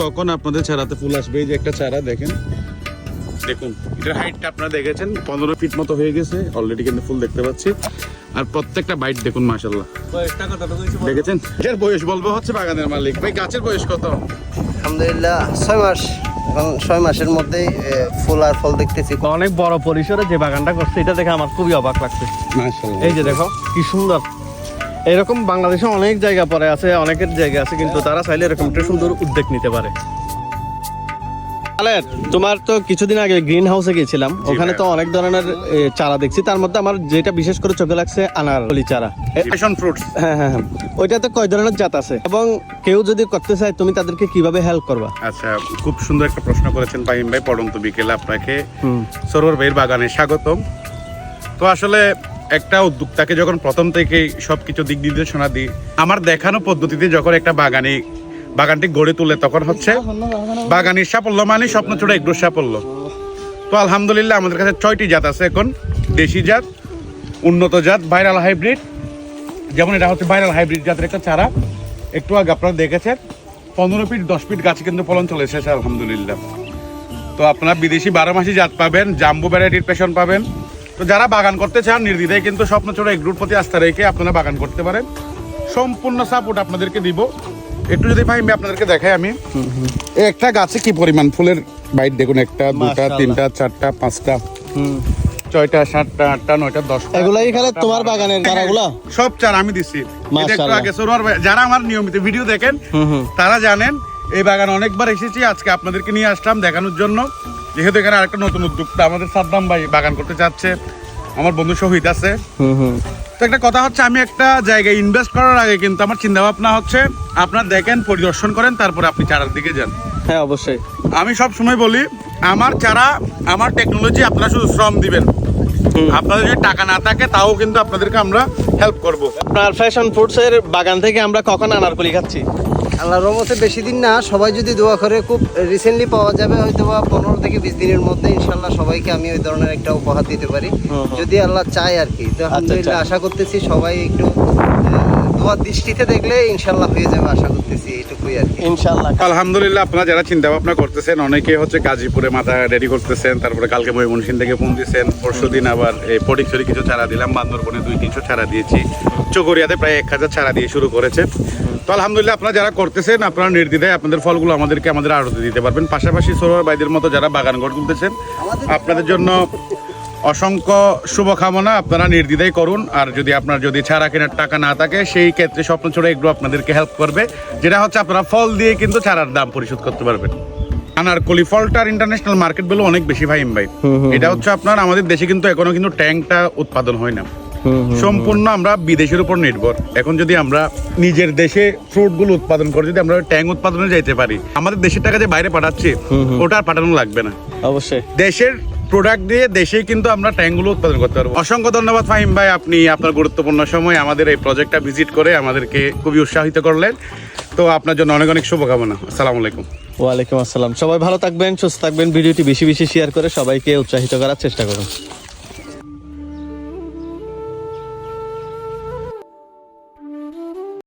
কখন আপনাদের চারাতে ফুল আসবে? এই যে একটা চারা দেখেন, দেখুন এটার হাইটটা আপনারা দেখেছেন 15 ফিট মতো হয়ে গেছে অলরেডি, কিন্তু ফুল দেখতে পাচ্ছি। আর প্রত্যেকটা বাইট দেখুন মাশাআল্লাহ, দেখেছেন? এর বয়স বলবো হচ্ছে বাগানের মালিক ভাই। গাছের বয়স কত? আলহামদুলিল্লাহ 6 মাস। এখন 6 মাসের মধ্যে ফুল আর ফল দেখতেছি। অনেক বড় পরিসরে যে বাগানটা করছে এটা দেখে আমার খুবই অবাক লাগছে। মাশাআল্লাহ, এই যে দেখো কি সুন্দর। এরকম বাংলাদেশে অনেক জায়গা পড়ে আছে, অনেকের জায়গা আছে, কিন্তু তারা চাইলে এরকম একটা সুন্দর উদ্যোগ নিতে পারে। তোমার তো কিছুদিন আগে গ্রিন হাউসে গিয়েছিলাম, ওখানে তো অনেক ধরনের চারা দেখছি। তার মধ্যে আমার যেটা বিশেষ করে চোখে লাগছে আনারকলি চারা, প্যাশন ফ্রুটস। হ্যাঁ হ্যাঁ হ্যাঁ। ওইটাতে কয় ধরনের জাত আছে এবং কেউ যদি করতে চায় তুমি তাদেরকে কিভাবে হেল্প করবা? আচ্ছা, খুব সুন্দর একটা প্রশ্ন করেছেন ফাহিম ভাই। পড়ন্ত বিকেলে আপনাকে সরোয়ার ভাইয়ের বাগানে স্বাগতম। তো আসলে একটা উদ্যোক্তাকে যখন প্রথম থেকেই সবকিছু দিক নির্দেশনা দিই, আমার দেখানো পদ্ধতিতে যখন একটা বাগানটি গড়ে তোলে, তখন হচ্ছে বাগানের সাফল্য মানে স্বপ্ন ছোট একটু সাফল্য। তো আলহামদুলিল্লাহ আমাদের কাছে 6টি জাত আছে এখন, দেশি জাত, উন্নত জাত, ভাইরাল হাইব্রিড। যেমন এটা হচ্ছে ভাইরাল হাইব্রিড জাতের একটা চারা, একটু আগে আপনারা দেখেছেন 15 ফিট 10 ফিট গাছে কিন্তু ফলন চলে এসেছে আলহামদুলিল্লাহ। তো আপনারা বিদেশি 12 মাসি জাত পাবেন, জাম্বো ভ্যারাইটির পেশন পাবেন। তো যারা বাগান করতে চান নির্দ্বিধায় কিন্তু স্বপ্ন ছোট এগ্রোর প্রতি আস্থা রেখে আপনারা বাগান করতে পারেন। সম্পূর্ণ সাপোর্ট আপনাদেরকে দিব। একটু যদি ভাই আপনাদেরকে দেখাই, আমি একটা গাছে কি পরিমাণ ফুলের বাইট দেখুন, একটা দুটা তিনটা চারটা পাঁচটা 6টা 7টা 8টা 9টা 10টা। এগুলাই এখানে তোমার বাগানের চারাগুলা? সব চারা আমি দিচ্ছি। একটু আগে সরোয়ার ভাই, যারা আমার নিয়মিত ভিডিও দেখেন তারা জানেন এই বাগান অনেকবার এসেছি। আজকে আপনাদেরকে নিয়ে আসলাম দেখানোর জন্য, যেহেতু এখানে আরেকটা নতুন উদ্যোক্তা আমাদের সাদ্দাম ভাই বাগান করতে চাচ্ছে, আমার বন্ধু শহীদ আছে। তো একটা কথা হচ্ছে, আমি একটা জায়গায় ইনভেস্ট করার আগে কিন্তু আমার চিন্তা ভাবনা হচ্ছে আপনারা দেখেন, পরিদর্শন করেন, তারপরে আপনি চারার দিকে যান। হ্যাঁ অবশ্যই। আমি সব সময় বলি, আমার চারা আমার টেকনোলজি, আপনারা শুধু শ্রম দিবেন। আপনাদের যদি টাকা না থাকে তাও কিন্তু আপনাদেরকে আমরা হেল্প করব। আপনার ফ্যাশন ফ্রুটস এর বাগান থেকে আমরা কখন আনারকলি খাচ্ছি? আল্লাহর রহমতে বেশি দিন না, সবাই যদি দোয়া করে খুব রিসেন্টলি পাওয়া যাবে, হয়তো বা 15 থেকে 20 দিনের মধ্যে ইনশাল্লাহ সবাইকে আমি ওই ধরনের একটা উপহার দিতে পারি, যদি আল্লাহ চায় আর কি। তো আলহামদুলিল্লাহ আশা করতেছি সবাই একটু দোয়ার দৃষ্টিতে দেখলে ইনশাল্লাহ হয়ে যাবে, আশা করতেছি এইটুকুই আর কি ইনশাআল্লাহ। আলহামদুলিল্লাহ আপনারা যারা চিন্তা ভাবনা করতেছেন, অনেকে হচ্ছে গাজীপুরে মাথা রেডি করতেছেন, তারপরে কালকে ময়মনসিংহ থেকে ফোন দিয়েছেন, পরশুদিন আবার এই ফটিকছড়ি কিছু চারা দিলাম, বান্দরবনে 200-300 চারা দিয়েছি, চকরিয়াতে প্রায় 1000 চারা দিয়ে শুরু করেছে। তো আলহামদুলিল্লাহ আপনারা যারা করতেছেন, আপনারা নির্দ্বিধায় আপনাদের ফলগুলো আমাদেরকে আমাদের আড়তে দিতে পারবেন। পাশাপাশি সরোয়ার ভাইদের মতো যারা বাগান গড়ে তুলতেছেন, আপনাদের জন্য অসংখ্য শুভকামনা। আপনারা নির্দ্বিধায় করুন। আর যদি চারা কেনার টাকা না থাকে, সেই ক্ষেত্রে স্বপ্ন ছোট এগ্রো আপনাদেরকে হেল্প করবে, যেটা হচ্ছে আপনারা ফল দিয়ে কিন্তু চারার দাম পরিশোধ করতে পারবেন। আনারকলি ফলটার ইন্টারন্যাশনাল মার্কেট ভ্যালু অনেক বেশি ফাহিম ভাই। এটা হচ্ছে আপনার আমাদের দেশে কিন্তু এখনো কিন্তু ট্যাঙ্কটা উৎপাদন হয় না, সম্পূর্ণ আমরা বিদেশের উপর নির্ভর। এখন যদি আমরা নিজের দেশে ফ্রুট গুলো উৎপাদন করে যদি আমরা ট্যাঙ্ক উৎপাদনে যাইতে পারি, আমাদের দেশের টাকা যে বাইরে পাঠাচ্ছি ওটা আর পাঠানো লাগবে না। অবশ্যই দেশের প্রোডাক্ট দিয়ে দেশেই কিন্তু আমরা ট্যাঙ্কগুলো উৎপাদন করতে পারবো। অসংখ্য ধন্যবাদ ফাহিম ভাই, আপনি আপনার গুরুত্বপূর্ণ সময় আমাদের এই প্রজেক্টটা ভিজিট করে আমাদেরকে খুবই উৎসাহিত করলেন। তো আপনার জন্য অনেক অনেক শুভকামনা। আসসালামু আলাইকুম। ওয়ালাইকুম আসসালাম। সবাই ভালো থাকবেন, সুস্থ থাকবেন। ভিডিওটি বেশি বেশি শেয়ার করে সবাইকে উৎসাহিত করার চেষ্টা করুন।